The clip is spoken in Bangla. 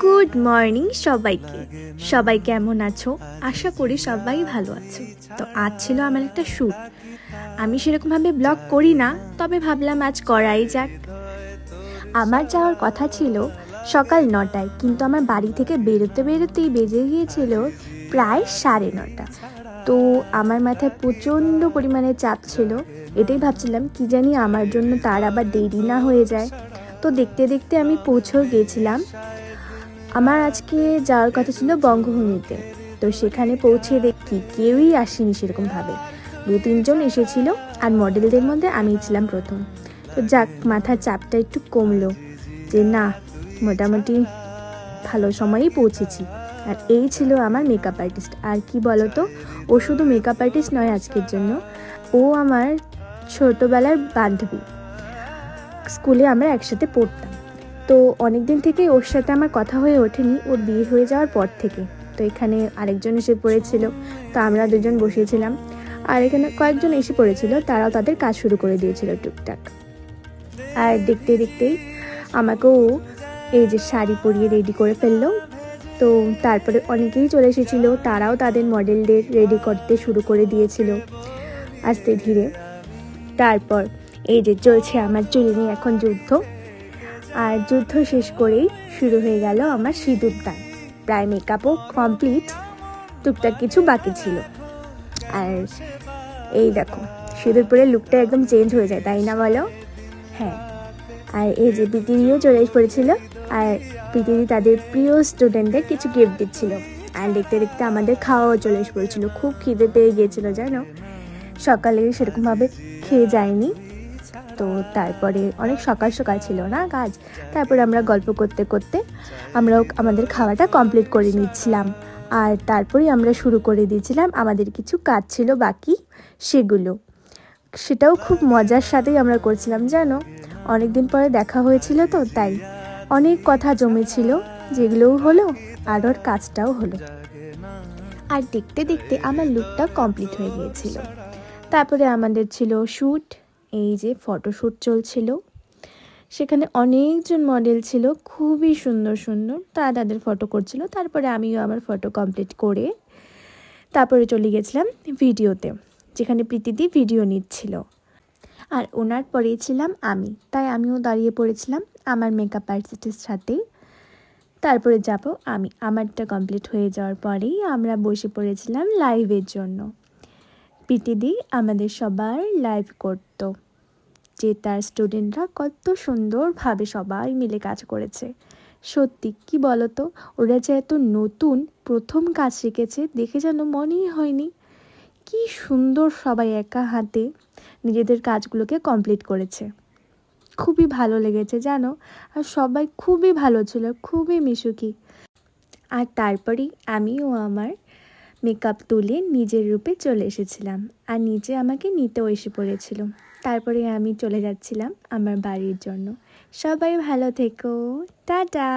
গুড মর্নিং সবাইকে। সবাই কেমন আছো? আশা করি সবাই ভালো আছো। তো আজ ছিল আমার একটা শ্যুট। আমি সেরকমভাবে ব্লগ করি না, তবে ভাবলাম আজ করাই যাক। আমার যাওয়ার কথা ছিল সকাল 9টায়, কিন্তু আমার বাড়ি থেকে বেরোতে বেরোতেই বেজে গিয়েছিল প্রায় 9:30। তো আমার মাথায় প্রচণ্ড পরিমাণে চাপ ছিল। এটাই ভাবছিলাম কি জানি আমার জন্য তার আবার দেরি না হয়ে যায়। তো দেখতে দেখতে আমি পৌঁছেও গিয়েছিলাম। আমার আজকে যাওয়ার কথা ছিল বঙ্গভূমিতে। তো সেখানে পৌঁছে দেখি কেউই আসেনি সেরকমভাবে। 2-3 জন এসেছিল, আর মডেলদের মধ্যে আমি ছিলাম প্রথম। তো যাক, মাথার চাপটা একটু কমলো যে না, মোটামুটি ভালো সময়েই পৌঁছেছি। আর এই ছিল আমার মেকআপ আর্টিস্ট। আর কি বলতো, ও শুধু মেকআপ আর্টিস্ট নয় আজকের জন্য, ও আমার ছোটোবেলার বান্ধবী। স্কুলে আমরা একসাথে পড়তাম। তো অনেক দিন থেকে ওর সাথে আমার কথা হয়ে ওঠেনি, ওর বিয়ে হয়ে যাওয়ার পর থেকে। তো এখানে আরেকজন এসে পড়েছিল, তো আমরা দুজন বসেছিলাম। আর এখানে কয়েকজন এসে পড়েছিল, তারাও তাদের কাজ শুরু করে দিয়েছিল টুকটাক। আর দেখতে দেখতেই আমাকেও এই যে শাড়ি পরিয়ে রেডি করে ফেললো। তো তারপরে অনেকেই চলে এসেছিল, তারাও তাদের মডেলদের রেডি করতে শুরু করে দিয়েছিল আস্তে ধীরে। তারপর এই যে চলছে আমার চুল নিয়ে এখন যুদ্ধ। আর যুদ্ধ শেষ করেই শুরু হয়ে গেল আমার সিঁদুর দান। প্রায় মেকআপও কমপ্লিট, টুকটাক কিছু বাকি ছিল। আর এই দেখো, সিঁদুর পরে লুকটা একদম চেঞ্জ হয়ে যায়, তাই না বলো? হ্যাঁ। আর এই যে পিতিদিও চলে পড়েছিল, আর পিতিদি তাদের প্রিয় স্টুডেন্টদের কিছু গিফট দিচ্ছিল। আর দেখতে দেখতে আমাদের খাওয়াও চলে পড়েছিল। খুব খিদে পেয়ে গিয়েছিল জানো, সকালে সেরকমভাবে খেয়ে যায়নি। তো তারপরে অনেক সকাল সকাল ছিল না কাজ, তারপরে আমরা গল্প করতে করতে আমরাও আমাদের খাওয়াটা কমপ্লিট করে নিচ্ছিলাম। আর তারপরেই আমরা শুরু করে দিয়েছিলাম আমাদের কিছু কাজ ছিল বাকি, সেটাও খুব মজার সাথেই আমরা করছিলাম জানো। অনেক দিন পরে দেখা হয়েছিল, তো তাই অনেক কথা জমেছিল, যেগুলোও হলো আর ওর কাজটাও হলো। আর দেখতে দেখতে আমার লুকটা কমপ্লিট হয়ে গিয়েছিল। তারপরে আমাদের ছিল শ্যুট, এই যে ফটোশ্যুট চলছিল। সেখানে অনেকজন মডেল ছিল, খুবই সুন্দর সুন্দর, তারা তাদের ফটো করছিল। তারপরে আমিও আমার ফটো কমপ্লিট করে তারপরে চলে গেছিলাম ভিডিওতে, যেখানে প্রীতিদি ভিডিও নিচ্ছিল। আর ওনার পরেই ছিলাম আমি, তাই আমিও দাঁড়িয়ে পড়েছিলাম আমার মেকআপ আর্টিস্টের সাথেই। তারপরে যাব আমি। আমারটা কমপ্লিট হয়ে যাওয়ার পরেই আমরা বসে পড়েছিলাম লাইভের জন্য। প্রীতিদি আমাদের সবার লাইভ করতো, যে তার স্টুডেন্টরা কত সুন্দরভাবে সবাই মিলে কাজ করেছে। সত্যি কি বলতো, ওরা যে এত নতুন প্রথম কাজ শিখেছে দেখে যেন মনেই হয়নি। কি সুন্দর সবাই একা হাতে নিজেদের কাজগুলোকে কমপ্লিট করেছে। খুবই ভালো লেগেছে জানো। আর সবাই খুবই ভালো ছিল, খুবই মিশুকি। আর তারপরেই আমিও আমার মেকআপ তুলে নিজের রূপে চলে এসেছিলাম, আর নিজে আমাকে নিতেও এসে পড়েছিল। তারপরে আমি চলে যাচ্ছিলাম আমার বাড়ির জন্য। সবাই ভালো থেকো, টাটা।